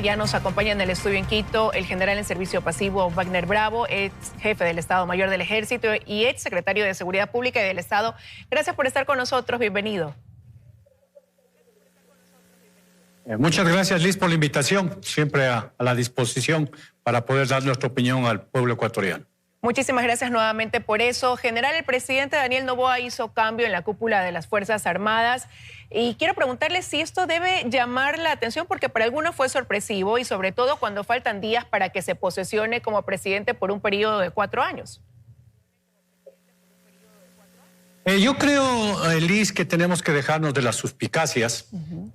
Ya nos acompaña en el estudio en Quito el general en servicio pasivo Wagner Bravo, ex jefe del Estado Mayor del Ejército y ex secretario de Seguridad Pública y del Estado. Gracias por estar con nosotros, bienvenido. Muchas gracias, Liz, por la invitación, siempre a la disposición para poder dar nuestra opinión al pueblo ecuatoriano. Muchísimas gracias nuevamente por eso. General, el presidente Daniel Noboa hizo cambio en la cúpula de las Fuerzas Armadas y quiero preguntarle si esto debe llamar la atención porque para algunos fue sorpresivo y sobre todo cuando faltan días para que se posesione como presidente por un periodo de 4 años. Yo creo, Liz, que tenemos que dejarnos de las suspicacias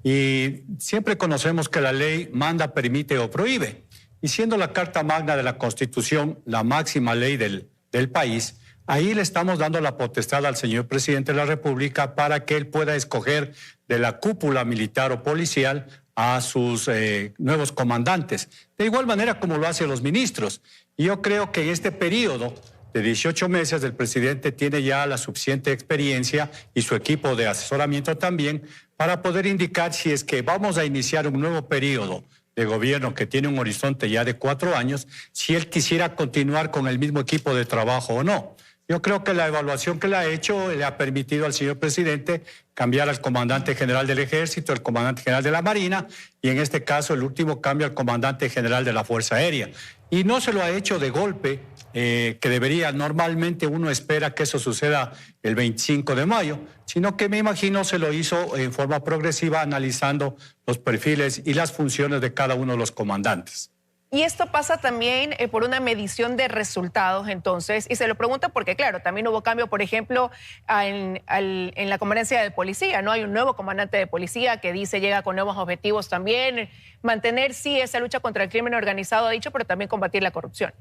y siempre conocemos que la ley manda, permite o prohíbe. Y siendo la Carta Magna de la Constitución la máxima ley del país, ahí le estamos dando la potestad al señor presidente de la República para que él pueda escoger de la cúpula militar o policial a sus nuevos comandantes. De igual manera como lo hacen los ministros. Y yo creo que en este periodo de 18 meses el presidente tiene ya la suficiente experiencia y su equipo de asesoramiento también para poder indicar si es que vamos a iniciar un nuevo periodo de gobierno que tiene un horizonte ya de 4 años, si él quisiera continuar con el mismo equipo de trabajo o no. Yo creo que la evaluación que le ha hecho le ha permitido al señor presidente cambiar al comandante general del Ejército, el comandante general de la Marina y en este caso el último cambio al comandante general de la Fuerza Aérea. Y no se lo ha hecho de golpe, que debería, normalmente uno espera que eso suceda el 25 de mayo, sino que me imagino se lo hizo en forma progresiva analizando los perfiles y las funciones de cada uno de los comandantes. Y esto pasa también por una medición de resultados, entonces, y se lo pregunto porque, claro, también hubo cambio, por ejemplo, en la comandancia de policía, ¿no? Hay un nuevo comandante de policía que dice llega con nuevos objetivos también, mantener, sí, esa lucha contra el crimen organizado, ha dicho, pero también combatir la corrupción.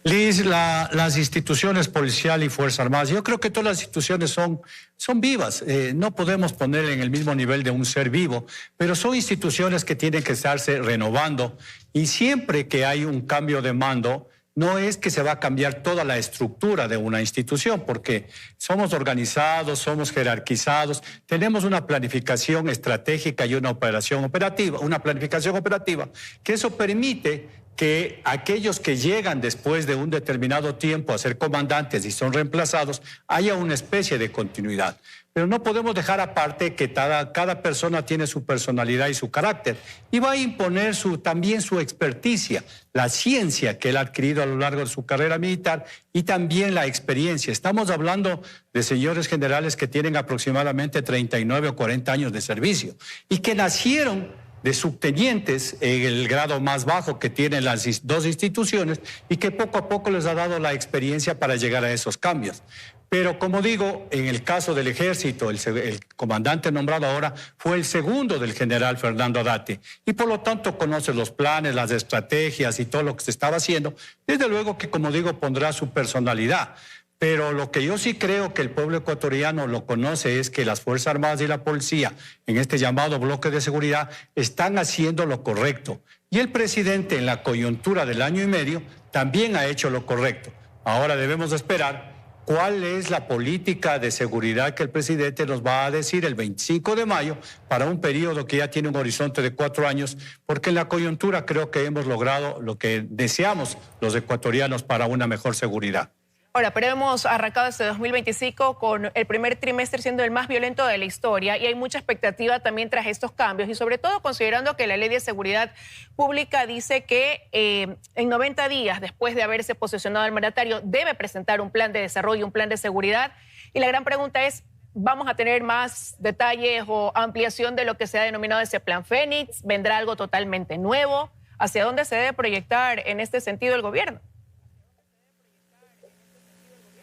Liz, las instituciones policial y Fuerzas Armadas, yo creo que todas las instituciones son vivas. No podemos poner en el mismo nivel de un ser vivo, pero son instituciones que tienen que estarse renovando y siempre que hay un cambio de mando, no es que se va a cambiar toda la estructura de una institución, porque somos organizados, somos jerarquizados, tenemos una planificación estratégica y una planificación operativa, que eso permite que aquellos que llegan después de un determinado tiempo a ser comandantes y son reemplazados, haya una especie de continuidad. Pero no podemos dejar aparte que cada persona tiene su personalidad y su carácter y va a imponer también su experticia, la ciencia que él ha adquirido a lo largo de su carrera militar y también la experiencia. Estamos hablando de señores generales que tienen aproximadamente 39 o 40 años de servicio y que nacieron de subtenientes en el grado más bajo que tienen las dos instituciones y que poco a poco les ha dado la experiencia para llegar a esos cambios. Pero como digo, en el caso del Ejército, el comandante nombrado ahora fue el segundo del general Fernando Haddad y por lo tanto conoce los planes, las estrategias y todo lo que se estaba haciendo. Desde luego que, como digo, pondrá su personalidad. Pero lo que yo sí creo que el pueblo ecuatoriano lo conoce es que las Fuerzas Armadas y la Policía, en este llamado bloque de seguridad, están haciendo lo correcto. Y el presidente, en la coyuntura del año y medio, también ha hecho lo correcto. Ahora debemos esperar cuál es la política de seguridad que el presidente nos va a decir el 25 de mayo para un periodo que ya tiene un horizonte de 4 años, porque en la coyuntura creo que hemos logrado lo que deseamos los ecuatorianos para una mejor seguridad. Ahora, pero hemos arrancado este 2025 con el primer trimestre siendo el más violento de la historia y hay mucha expectativa también tras estos cambios y sobre todo considerando que la Ley de Seguridad Pública dice que en 90 días después de haberse posesionado el mandatario debe presentar un plan de desarrollo, un plan de seguridad y la gran pregunta es, ¿vamos a tener más detalles o ampliación de lo que se ha denominado ese plan Fénix? ¿Vendrá algo totalmente nuevo? ¿Hacia dónde se debe proyectar en este sentido el gobierno?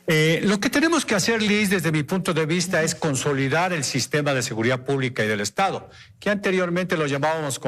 Lo que tenemos que hacer, Liz, desde mi punto de vista, es consolidar el sistema de seguridad pública y del Estado, que anteriormente lo llamábamos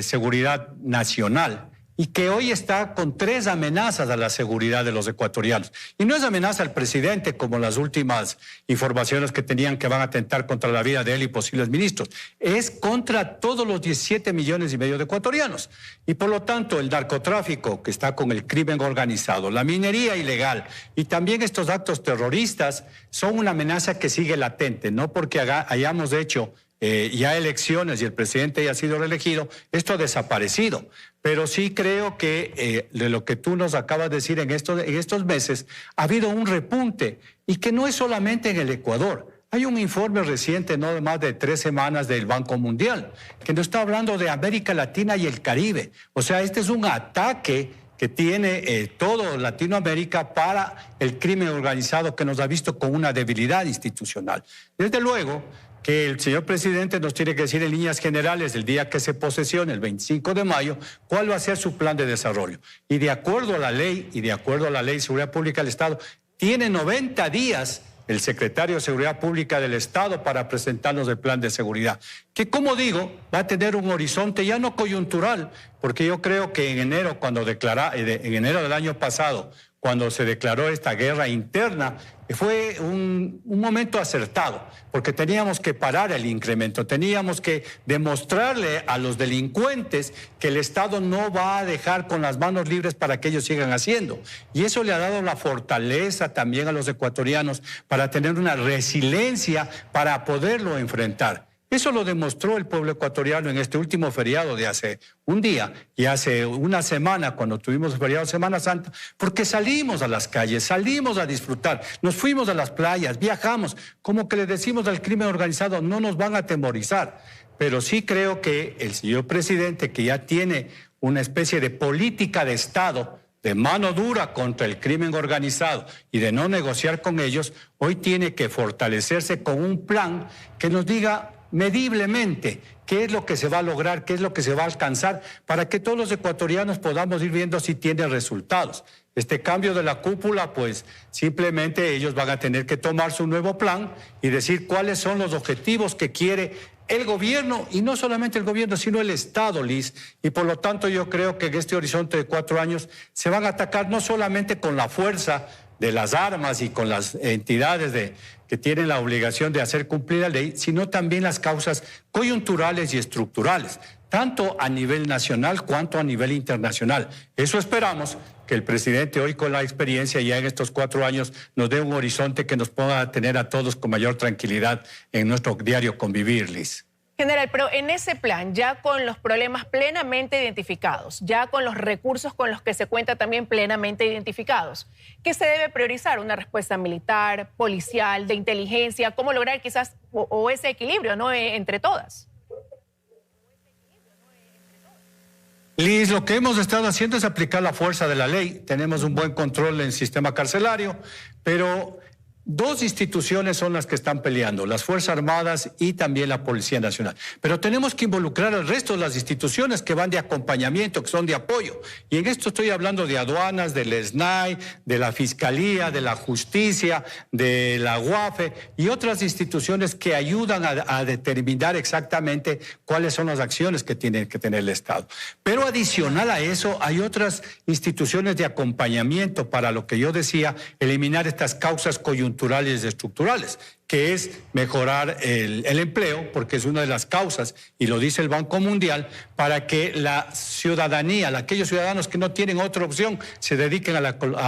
seguridad nacional, y que hoy está con 3 amenazas a la seguridad de los ecuatorianos. Y no es amenaza al presidente, como las últimas informaciones que tenían que van a atentar contra la vida de él y posibles ministros. Es contra todos los 17 millones y medio de ecuatorianos. Y por lo tanto, el narcotráfico, que está con el crimen organizado, la minería ilegal y también estos actos terroristas son una amenaza que sigue latente, no porque hayamos hecho ya elecciones y el presidente ya ha sido reelegido, esto ha desaparecido. Pero sí creo que de lo que tú nos acabas de decir en estos meses, ha habido un repunte, y que no es solamente en el Ecuador. Hay un informe reciente, no de más de 3 semanas, del Banco Mundial, que nos está hablando de América Latina y el Caribe. O sea, este es un ataque que tiene todo Latinoamérica para el crimen organizado, que nos ha visto con una debilidad institucional. Desde luego que el señor presidente nos tiene que decir en líneas generales, el día que se posesione, el 25 de mayo, cuál va a ser su plan de desarrollo. Y de acuerdo a la ley, de Seguridad Pública del Estado, tiene 90 días el secretario de Seguridad Pública del Estado para presentarnos el plan de seguridad, que, como digo, va a tener un horizonte ya no coyuntural, porque yo creo que en enero, en enero del año pasado, cuando se declaró esta guerra interna, fue un momento acertado, porque teníamos que parar el incremento, teníamos que demostrarle a los delincuentes que el Estado no va a dejar con las manos libres para que ellos sigan haciendo. Y eso le ha dado la fortaleza también a los ecuatorianos para tener una resiliencia para poderlo enfrentar. Eso lo demostró el pueblo ecuatoriano en este último feriado de hace un día y hace una semana, cuando tuvimos el feriado de Semana Santa, porque salimos a las calles, salimos a disfrutar, nos fuimos a las playas, viajamos, como que le decimos al crimen organizado, no nos van a atemorizar. Pero sí creo que el señor presidente, que ya tiene una especie de política de Estado, de mano dura contra el crimen organizado y de no negociar con ellos, hoy tiene que fortalecerse con un plan que nos diga mediblemente qué es lo que se va a lograr, qué es lo que se va a alcanzar, para que todos los ecuatorianos podamos ir viendo si tiene resultados. Este cambio de la cúpula, pues simplemente ellos van a tener que tomar su nuevo plan y decir cuáles son los objetivos que quiere el gobierno, y no solamente el gobierno, sino el Estado, Liz. Y por lo tanto yo creo que en este horizonte de 4 años se van a atacar no solamente con la fuerza de las armas y con las entidades que tienen la obligación de hacer cumplir la ley, sino también las causas coyunturales y estructurales, tanto a nivel nacional cuanto a nivel internacional. Eso esperamos que el presidente hoy, con la experiencia ya en estos 4 años, nos dé un horizonte que nos pueda tener a todos con mayor tranquilidad en nuestro diario convivir, Liz. General, pero en ese plan, ya con los problemas plenamente identificados, ya con los recursos con los que se cuenta también plenamente identificados, ¿qué se debe priorizar? ¿Una respuesta militar, policial, de inteligencia? ¿Cómo lograr quizás o ese equilibrio, ¿no?, entre todas? Liz, lo que hemos estado haciendo es aplicar la fuerza de la ley. Tenemos un buen control en el sistema carcelario, pero 2 instituciones son las que están peleando, las Fuerzas Armadas y también la Policía Nacional. Pero tenemos que involucrar al resto de las instituciones que van de acompañamiento, que son de apoyo. Y en esto estoy hablando de aduanas, del SNAI, de la Fiscalía, de la Justicia, de la UAFE y otras instituciones que ayudan a determinar exactamente cuáles son las acciones que tiene que tener el Estado. Pero adicional a eso, hay otras instituciones de acompañamiento para lo que yo decía, eliminar estas causas coyunturales y estructurales, que es mejorar el empleo, porque es una de las causas, y lo dice el Banco Mundial, para que la ciudadanía, aquellos ciudadanos que no tienen otra opción, se dediquen a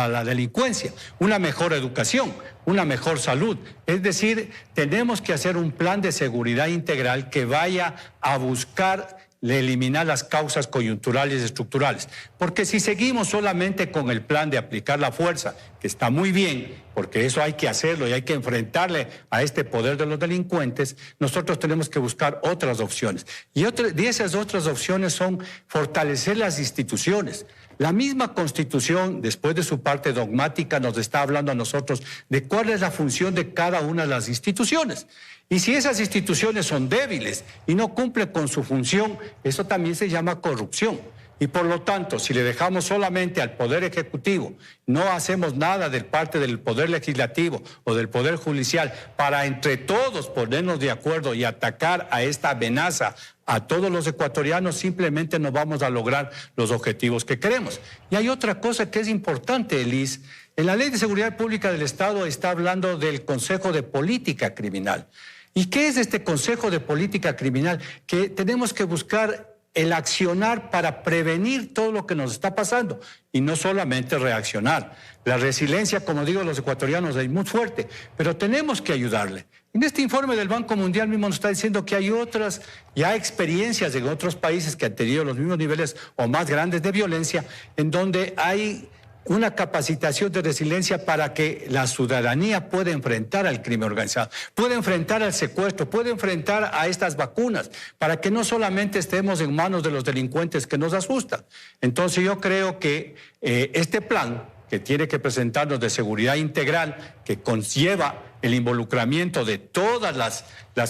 la delincuencia, una mejor educación, una mejor salud. Es decir, tenemos que hacer un plan de seguridad integral que vaya a buscar eliminar las causas coyunturales y estructurales. Porque si seguimos solamente con el plan de aplicar la fuerza, que está muy bien, porque eso hay que hacerlo y hay que enfrentarle a este poder de los delincuentes, nosotros tenemos que buscar otras opciones. Y esas otras opciones son fortalecer las instituciones. La misma Constitución, después de su parte dogmática, nos está hablando a nosotros de cuál es la función de cada una de las instituciones. Y si esas instituciones son débiles y no cumplen con su función, eso también se llama corrupción. Y por lo tanto, si le dejamos solamente al Poder Ejecutivo, no hacemos nada de parte del Poder Legislativo o del Poder Judicial para entre todos ponernos de acuerdo y atacar a esta amenaza a todos los ecuatorianos, simplemente no vamos a lograr los objetivos que queremos. Y hay otra cosa que es importante, Elis. En la Ley de Seguridad Pública del Estado está hablando del Consejo de Política Criminal. ¿Y qué es este Consejo de Política Criminal? Que tenemos que buscar el accionar para prevenir todo lo que nos está pasando y no solamente reaccionar. La resiliencia, como digo, los ecuatorianos es muy fuerte, pero tenemos que ayudarle. En este informe del Banco Mundial mismo nos está diciendo que hay otras ya experiencias en otros países que han tenido los mismos niveles o más grandes de violencia, en donde hay una capacitación de resiliencia para que la ciudadanía pueda enfrentar al crimen organizado, pueda enfrentar al secuestro, pueda enfrentar a estas vacunas, para que no solamente estemos en manos de los delincuentes que nos asustan. Entonces yo creo que este plan que tiene que presentarnos de seguridad integral, que conlleva el involucramiento de todas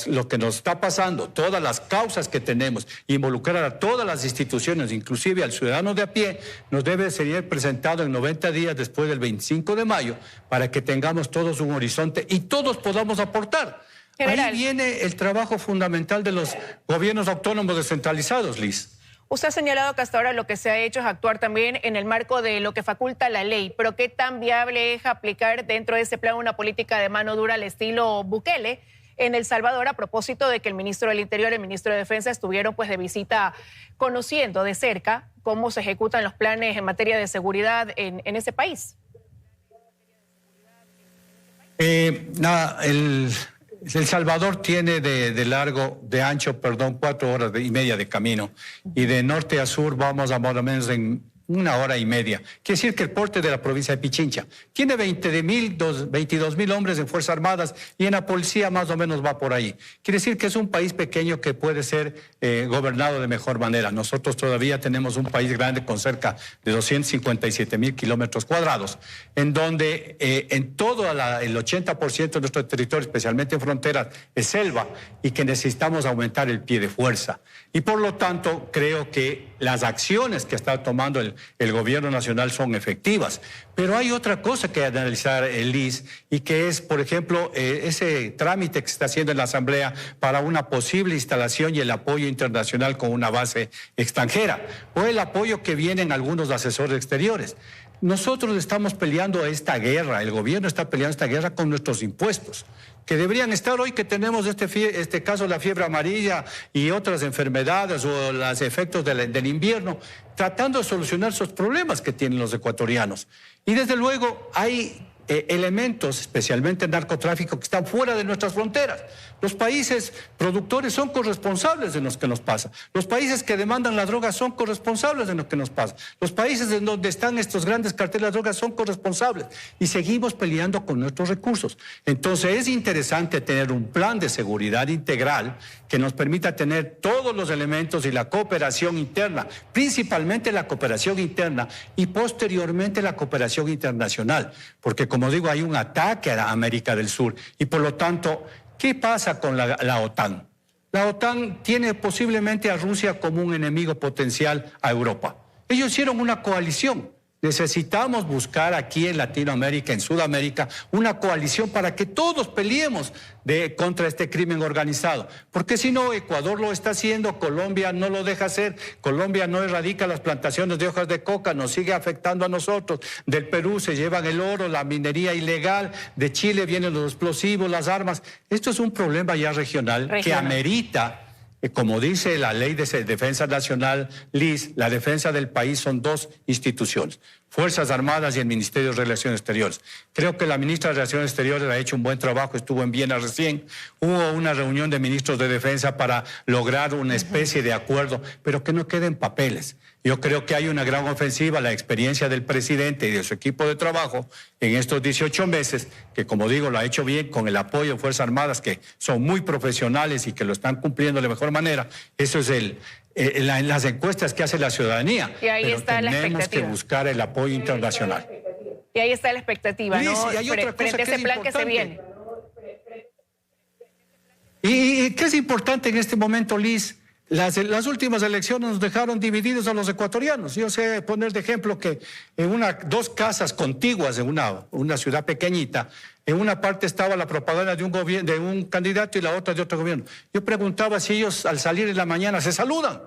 lo que nos está pasando, todas las causas que tenemos, involucrar a todas las instituciones, inclusive al ciudadano de a pie, nos debe ser presentado en 90 días después del 25 de mayo, para que tengamos todos un horizonte y todos podamos aportar. General. Ahí viene el trabajo fundamental de los gobiernos autónomos descentralizados, Liz. Usted ha señalado que hasta ahora lo que se ha hecho es actuar también en el marco de lo que faculta la ley, pero ¿qué tan viable es aplicar dentro de ese plan una política de mano dura al estilo Bukele en El Salvador, a propósito de que el ministro del Interior y el ministro de Defensa estuvieron pues de visita conociendo de cerca cómo se ejecutan los planes en materia de seguridad en ese país? El Salvador tiene de ancho, 4 horas y media de camino, y de norte a sur vamos a más o menos en 1 hora y media. Quiere decir que el porte de la provincia de Pichincha tiene 22.000 hombres en Fuerzas Armadas y en la policía más o menos va por ahí. Quiere decir que es un país pequeño que puede ser gobernado de mejor manera. Nosotros todavía tenemos un país grande con cerca de 257.000 kilómetros cuadrados, en donde en todo el 80% de nuestro territorio, especialmente en fronteras, es selva y que necesitamos aumentar el pie de fuerza. Y por lo tanto, creo que las acciones que está tomando el gobierno nacional son efectivas. Pero hay otra cosa que analizar, Liz, y que es, por ejemplo, ese trámite que se está haciendo en la Asamblea para una posible instalación y el apoyo internacional con una base extranjera, o el apoyo que vienen algunos asesores exteriores. Nosotros estamos peleando esta guerra, el gobierno está peleando esta guerra con nuestros impuestos, que deberían estar hoy que tenemos este caso de la fiebre amarilla y otras enfermedades o los efectos del invierno, tratando de solucionar esos problemas que tienen los ecuatorianos. Y desde luego hay elementos, especialmente el narcotráfico, que están fuera de nuestras fronteras. Los países productores son corresponsables de lo que nos pasa. Los países que demandan la droga son corresponsables de lo que nos pasa. Los países en donde están estos grandes carteles de droga son corresponsables. Y seguimos peleando con nuestros recursos. Entonces es interesante tener un plan de seguridad integral que nos permita tener todos los elementos y la cooperación interna, principalmente la cooperación interna y posteriormente la cooperación internacional. Porque, como digo, hay un ataque a América del Sur y por lo tanto, ¿qué pasa con la OTAN? La OTAN tiene posiblemente a Rusia como un enemigo potencial a Europa. Ellos hicieron una coalición. Necesitamos buscar aquí en Latinoamérica, en Sudamérica, una coalición para que todos peleemos contra este crimen organizado. Porque si no, Ecuador lo está haciendo, Colombia no lo deja hacer, Colombia no erradica las plantaciones de hojas de coca, nos sigue afectando a nosotros. Del Perú se llevan el oro, la minería ilegal, de Chile vienen los explosivos, las armas. Esto es un problema ya regional. Que amerita, como dice la Ley de Defensa Nacional, Liz, la defensa del país son 2 instituciones, Fuerzas Armadas y el Ministerio de Relaciones Exteriores. Creo que la ministra de Relaciones Exteriores ha hecho un buen trabajo, estuvo en Viena recién, hubo una reunión de ministros de defensa para lograr una especie de acuerdo, pero que no queden papeles. Yo creo que hay una gran ofensiva, la experiencia del presidente y de su equipo de trabajo en estos 18 meses, que como digo, lo ha hecho bien con el apoyo de Fuerzas Armadas, que son muy profesionales y que lo están cumpliendo de mejor manera. Eso es en las encuestas que hace la ciudadanía. Y ahí está la expectativa. Tenemos que buscar el apoyo internacional. Y ahí está la expectativa, Liz, ¿no? Y hay otra frente a ese plan que se viene. ¿Y qué es importante en este momento, Liz? Las últimas elecciones nos dejaron divididos a los ecuatorianos. Yo sé poner de ejemplo que en 2 casas contiguas en una ciudad pequeñita, en una parte estaba la propaganda de un candidato y la otra de otro gobierno. Yo preguntaba si ellos al salir en la mañana se saludan.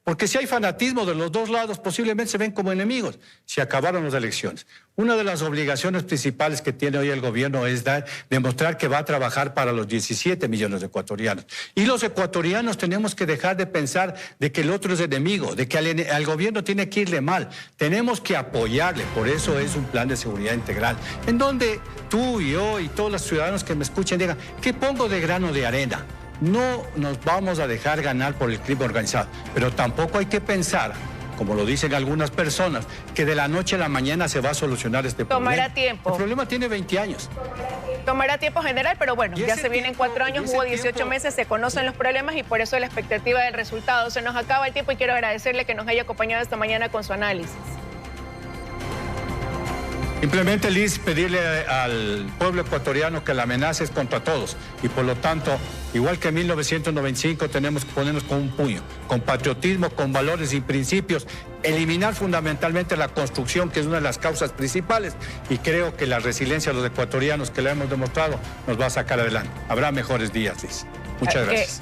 Porque si hay fanatismo de los dos lados, posiblemente se ven como enemigos. Se acabaron las elecciones. Una de las obligaciones principales que tiene hoy el gobierno es demostrar que va a trabajar para los 17 millones de ecuatorianos. Y los ecuatorianos tenemos que dejar de pensar de que el otro es enemigo, de que al gobierno tiene que irle mal. Tenemos que apoyarle. Por eso es un plan de seguridad integral, en donde tú y yo y todos los ciudadanos que me escuchen digan, ¿qué pongo de grano de arena? No nos vamos a dejar ganar por el crimen organizado, pero tampoco hay que pensar, como lo dicen algunas personas, que de la noche a la mañana se va a solucionar este problema. Tomará tiempo. El problema tiene 20 años. Tomará tiempo general, pero bueno, ya se vienen 4 años, hubo 18 meses, se conocen los problemas y por eso la expectativa del resultado. Se nos acaba el tiempo y quiero agradecerle que nos haya acompañado esta mañana con su análisis. Simplemente, Liz, pedirle al pueblo ecuatoriano que la amenaza es contra todos y por lo tanto, igual que en 1995, tenemos que ponernos con un puño, con patriotismo, con valores y principios, eliminar fundamentalmente la construcción, que es una de las causas principales, y creo que la resiliencia de los ecuatorianos que la hemos demostrado nos va a sacar adelante. Habrá mejores días, Liz. Muchas gracias.